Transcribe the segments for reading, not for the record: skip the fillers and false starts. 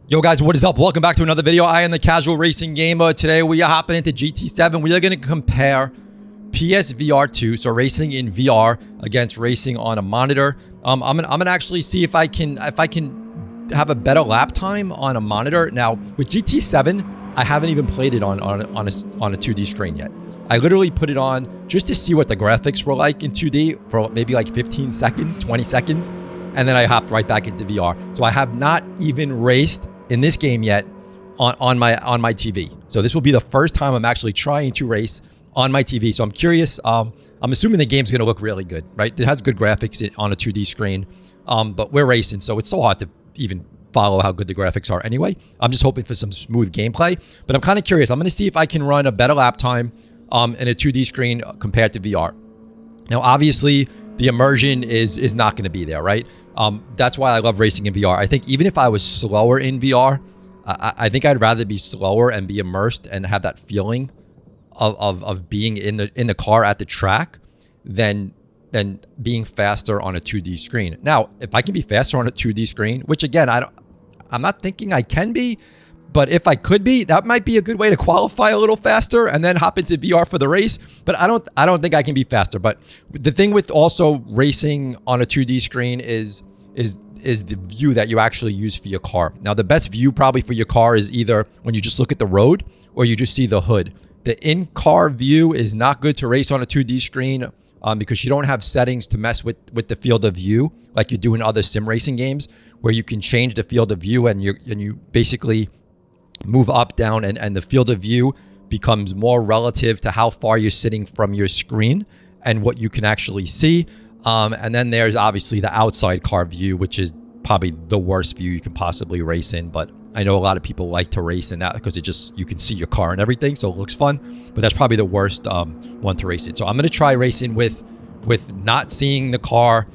Yo guys, what is up? Welcome back to another video. I am the Casual Racing Gamer. Today we are hopping into GT7. We are going to compare PSVR2, so racing in VR against racing on a monitor. I'm gonna actually see if I can have a better lap time on a monitor. Now with GT7, I haven't even played it on a 2D screen yet. I literally put it on just to see what the graphics were like in 2D for maybe like 15 seconds, 20 seconds, and then I hopped right back into VR. So I have not even raced in this game yet on my TV. So this will be the first time I'm actually trying to race on my TV. So I'm curious. I'm assuming the game's going to look really good, right? It has good graphics on a 2D screen, but we're racing, so it's so hard to even follow how good the graphics are anyway. I'm just hoping for some smooth gameplay, but I'm kind of curious. I'm going to see if I can run a better lap time in a 2D screen compared to VR. Now, obviously, the immersion is not going to be there, right? That's why I love racing in VR. I think even if I was slower in VR, I think I'd rather be slower and be immersed and have that feeling of being in the car at the track than being faster on a 2D screen. Now, if I can be faster on a 2D screen, which again, I'm not thinking I can be, but if I could be, that might be a good way to qualify a little faster and then hop into VR for the race. But I don't think I can be faster. But the thing with also racing on a 2D screen is the view that you actually use for your car. Now, the best view probably for your car is either when you just look at the road or you just see the hood. The in-car view is not good to race on a 2D screen because you don't have settings to mess with the field of view like you do in other sim racing games, where you can change the field of view and you basically move up, down, and the field of view becomes more relative to how far you're sitting from your screen and what you can actually see. And then there's obviously the outside car view, which is probably the worst view you can possibly race in. But I know a lot of people like to race in that because you can see your car and everything, so it looks fun. But that's probably the worst one to race in. So I'm going to try racing with not seeing the car,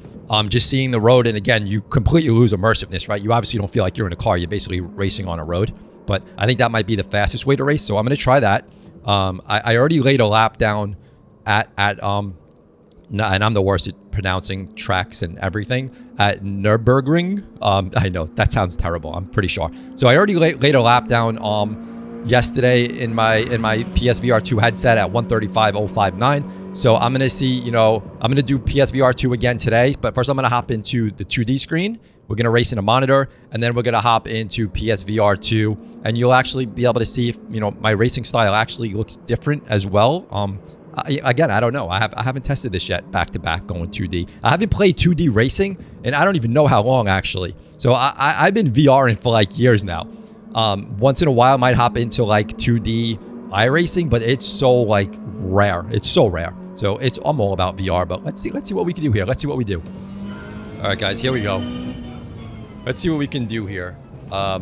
just seeing the road. And again, you completely lose immersiveness, right? You obviously don't feel like you're in a car. You're basically racing on a road. But I think that might be the fastest way to race. So I'm going to try that. I already laid a lap down at and I'm the worst at pronouncing tracks and everything, at Nürburgring. I know that sounds terrible. I'm pretty sure. So I already laid a lap down yesterday in my PSVR2 headset at 135.059. So I'm going to see, I'm going to do PSVR2 again today. But first I'm going to hop into the 2D screen. We're going to race in a monitor, and then we're going to hop into PSVR2, and you'll actually be able to see if, my racing style actually looks different as well. Again, I don't know. I haven't tested this yet back-to-back going 2D. I haven't played 2D racing, and I don't even know how long, actually. So I've been VRing for like years now. Once in a while, I might hop into like 2D iRacing, but it's so like rare. It's so rare. So I'm all about VR, but let's see what we can do here. Let's see what we do. All right, guys, here we go. Let's see what we can do here. I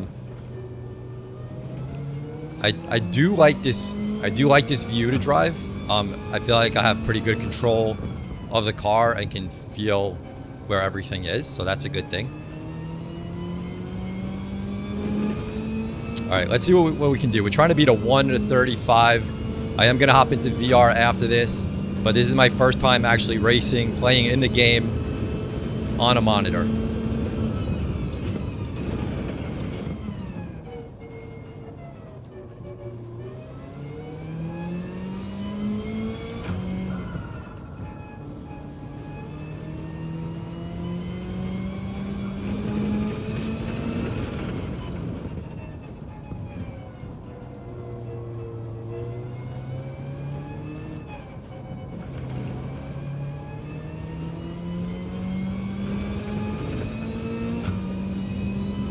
do like this. I do like this view to drive. I feel like I have pretty good control of the car and can feel where everything is, so that's a good thing. All right, let's see what we can do. We're trying to beat a 1 to 35. I am gonna hop into VR after this, but this is my first time actually racing, playing in the game on a monitor.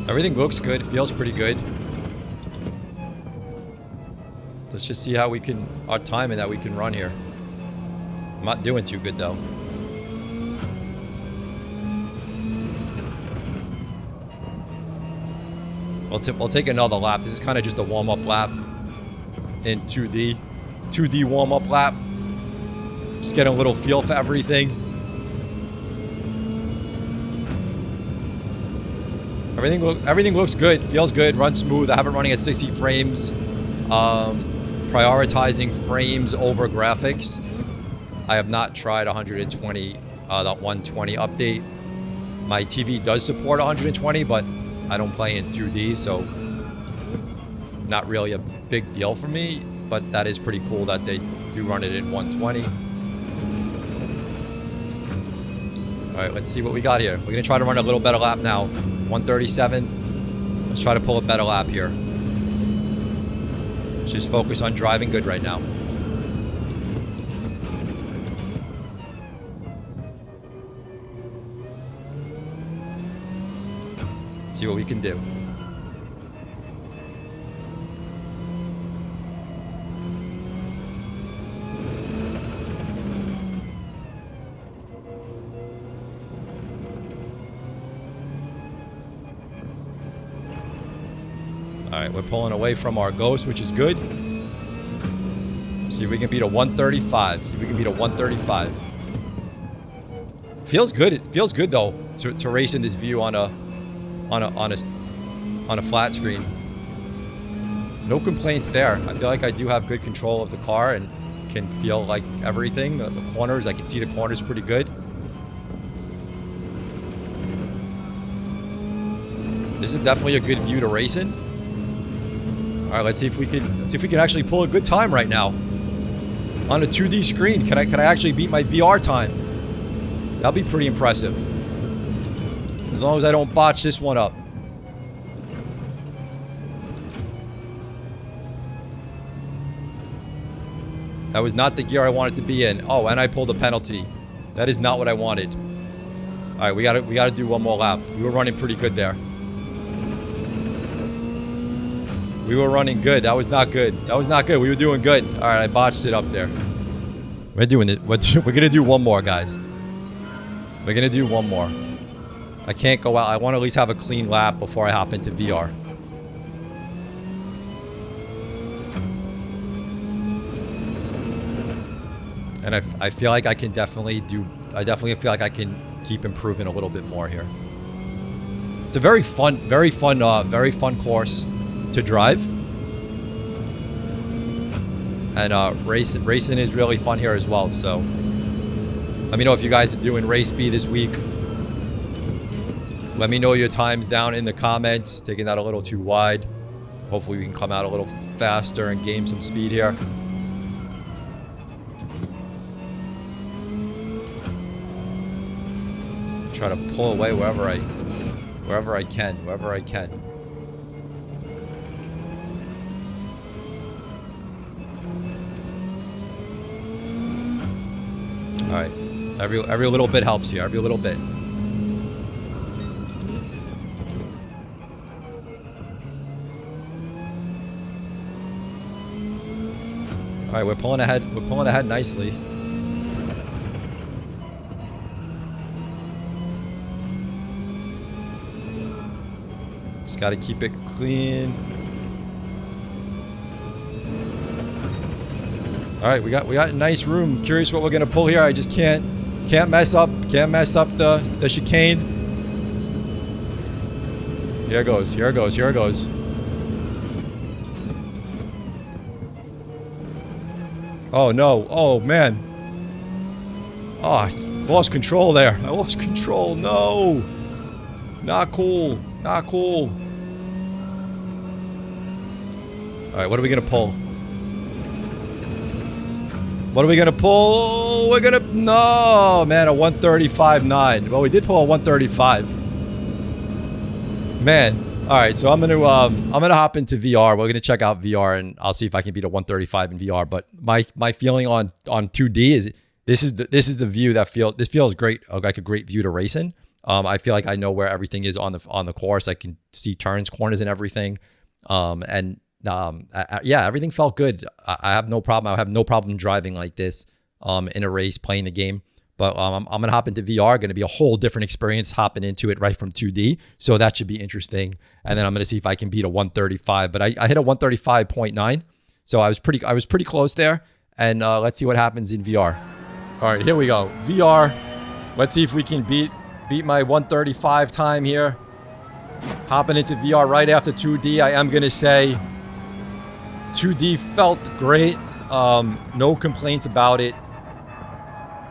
Everything looks good, feels pretty good. Let's just see how our time and that we can run here. I'm not doing too good though. We'll take another lap. This is kind of just a warm-up lap in 2D. 2D warm-up lap. Just get a little feel for everything. Everything looks good, feels good, runs smooth. I have it running at 60 frames, prioritizing frames over graphics. I have not tried 120, the 120 update. My TV does support 120, but I don't play in 2D, so not really a big deal for me, but that is pretty cool that they do run it in 120. All right, let's see what we got here. We're going to try to run a little better lap now. 137. Let's try to pull a better lap here. Let's just focus on driving good right now. Let's see what we can do. Alright, we're pulling away from our ghost, which is good. See if we can beat a 135. See if we can beat a 135. Feels good. It feels good though to race in this view on a flat screen. No complaints there. I feel like I do have good control of the car and can feel like everything. The corners, I can see the corners pretty good. This is definitely a good view to race in. All right, let's see if we can actually pull a good time right now on a 2D screen. Can I actually beat my VR time? That'll be pretty impressive. As long as I don't botch this one up. That was not the gear I wanted to be in. Oh, and I pulled a penalty. That is not what I wanted. All right, we gotta do one more lap. We were running pretty good there. We were running good. That was not good. That was not good. We were doing good. All right, I botched it up there. We're doing it. We're gonna do one more, guys. We're gonna do one more. I can't go out. I want to at least have a clean lap before I hop into VR. And I feel like I can definitely do. I definitely feel like I can keep improving a little bit more here. It's a very fun course to drive. And racing is really fun here as well. So let me know if you guys are doing race B this week. Let me know your times down in the comments. Taking that a little too wide. Hopefully we can come out a little faster and gain some speed here. Try to pull away wherever I can. All right, every little bit helps here. Every little bit. All right, we're pulling ahead. We're pulling ahead nicely. Just got to keep it clean. All right, we got a nice room. Curious what we're gonna pull here. I just can't mess up the chicane. Here it goes. Oh no! Oh man! Oh, I lost control there. I lost control. No! Not cool. Not cool. All right, what are we gonna pull? What are we gonna pull? We're gonna no man, a 135.9. Well, we did pull a 135. Man. All right, so I'm gonna hop into VR. We're gonna check out VR, and I'll see if I can beat a 135 in VR. But my feeling on 2D is this is the view that feels great, like a great view to race in. I feel like I know where everything is on the course. I can see turns, corners, and everything. Yeah, everything felt good. I have no problem. I have no problem driving like this in a race, playing the game. But I'm going to hop into VR. Going to be a whole different experience hopping into it right from 2D. So that should be interesting. And then I'm going to see if I can beat a 135. But I hit a 135.9. So I was pretty close there. And let's see what happens in VR. All right, here we go. VR. Let's see if we can beat my 135 time here. Hopping into VR right after 2D. I am going to say 2D felt great. No complaints about it.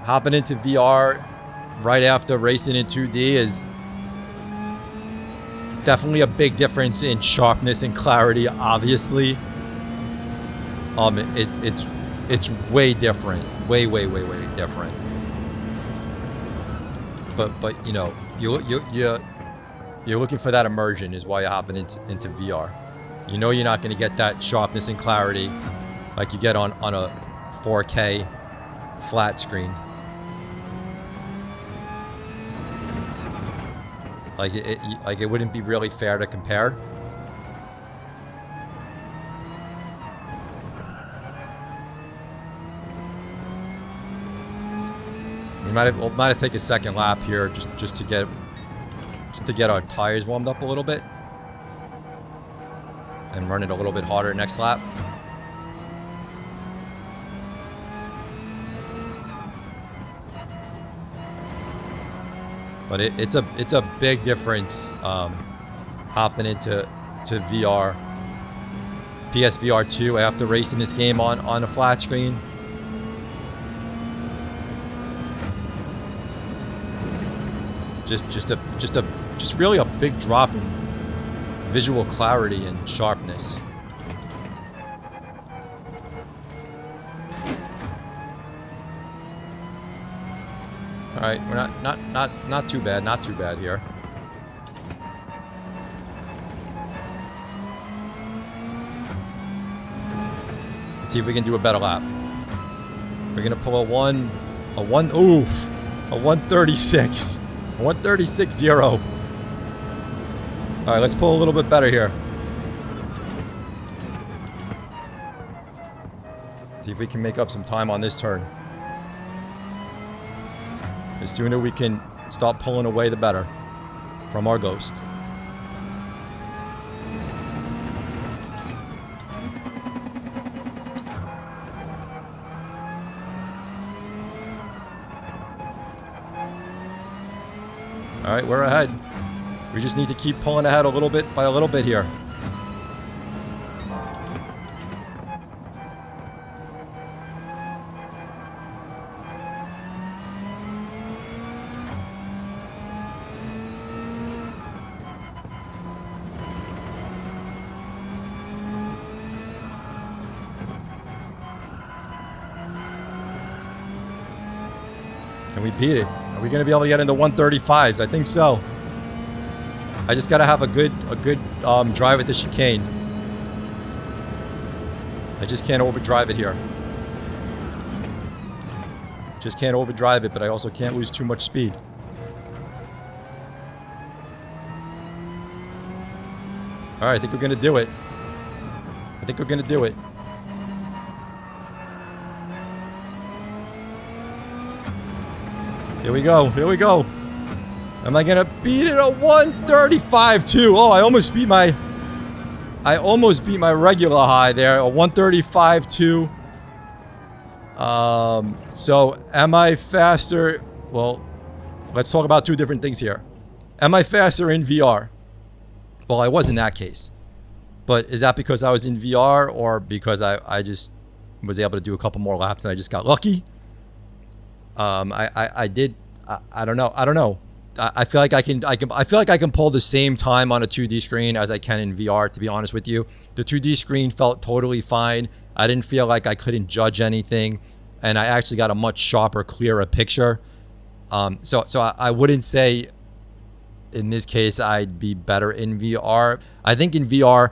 Hopping into VR right after racing in 2D is definitely a big difference in sharpness and clarity, obviously. It's way different. Way different. But you know, you're looking for that immersion is why you're hopping into VR. You know you're not going to get that sharpness and clarity like you get on a 4K flat screen. Like it wouldn't be really fair to compare. We might have take a second lap here just to get our tires warmed up a little bit and run it a little bit harder next lap. But it's a big difference hopping into VR. PSVR2 after racing this game on a flat screen. Just really a big drop in visual clarity and sharpness. All right, we're not too bad here. Let's see if we can do a better lap. We're gonna pull a 136. 136.0. All right, let's pull a little bit better here. See if we can make up some time on this turn. The sooner we can stop pulling away, the better from our ghost. All right, we're ahead. We just need to keep pulling ahead a little bit by a little bit here. Can we beat it? Are we going to be able to get into 135s? I think so. I just got to have a good drive at the chicane. I just can't overdrive it here. Just can't overdrive it, but I also can't lose too much speed. All right, I think we're going to do it. I think we're going to do it. Here we go. Here we go. Am I gonna beat it at 135.2? Oh, I almost beat my regular high there. A 135.2. So am I faster? Well, let's talk about two different things here. Am I faster in VR? Well, I was in that case. But is that because I was in VR or because I just was able to do a couple more laps and I just got lucky? I don't know. I feel like I can pull the same time on a 2D screen as I can in VR, to be honest with you. The 2D screen felt totally fine. I didn't feel like I couldn't judge anything, and I actually got a much sharper, clearer picture. So I wouldn't say in this case I'd be better in VR. I think in VR,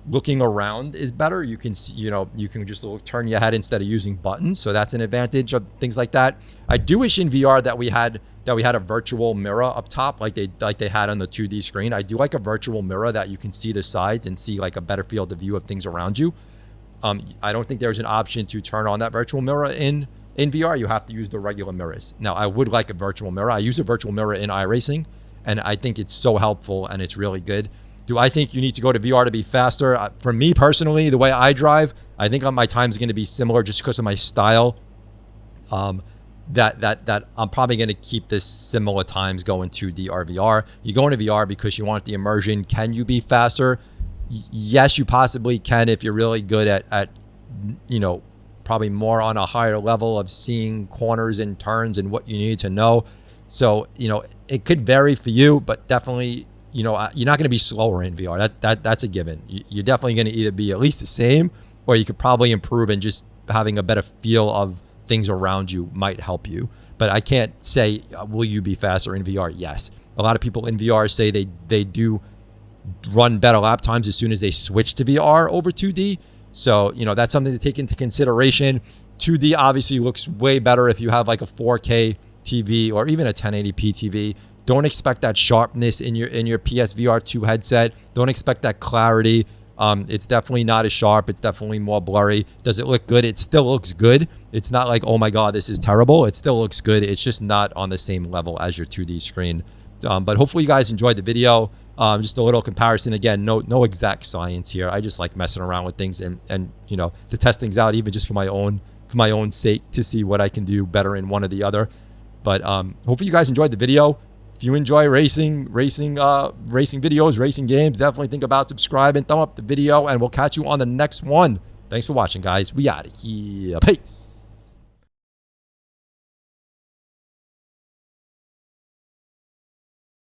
looking around is better. You can see, you can just turn your head instead of using buttons, so that's an advantage of things like that. I do wish in VR that we had a virtual mirror up top like they had on the 2D screen. I do like a virtual mirror that you can see the sides and see like a better field of view of things around you. I don't think there's an option to turn on that virtual mirror in VR. You have to use the regular mirrors. Now, I would like a virtual mirror. I use a virtual mirror in iRacing, and I think it's so helpful and it's really good. Do I think you need to go to VR to be faster? For me personally, the way I drive, I think my time is going to be similar just because of my style. That I'm probably going to keep this similar times going to the VR. You go into VR because you want the immersion. Can you be faster? Yes, you possibly can if you're really good at probably more on a higher level of seeing corners and turns and what you need to know. So, it could vary for you, but definitely you're not going to be slower in VR. That's a given. You're definitely going to either be at least the same, or you could probably improve, and just having a better feel of things around you might help you. But I can't say, will you be faster in VR? Yes. A lot of people in VR say they do run better lap times as soon as they switch to VR over 2D. So, that's something to take into consideration. 2D obviously looks way better if you have like a 4K TV or even a 1080p TV. Don't expect that sharpness in your PSVR2 headset. Don't expect that clarity. It's definitely not as sharp. It's definitely more blurry. Does it look good? It still looks good. It's not like, oh my God, this is terrible. It still looks good. It's just not on the same level as your 2D screen. But hopefully you guys enjoyed the video. Just a little comparison. Again, no exact science here. I just like messing around with things and to test things out, even just for my own sake, to see what I can do better in one or the other. But hopefully you guys enjoyed the video. If you enjoy racing videos, racing games, definitely think about subscribing, thumb up the video, and we'll catch you on the next one. Thanks for watching, guys. We out of here. Peace.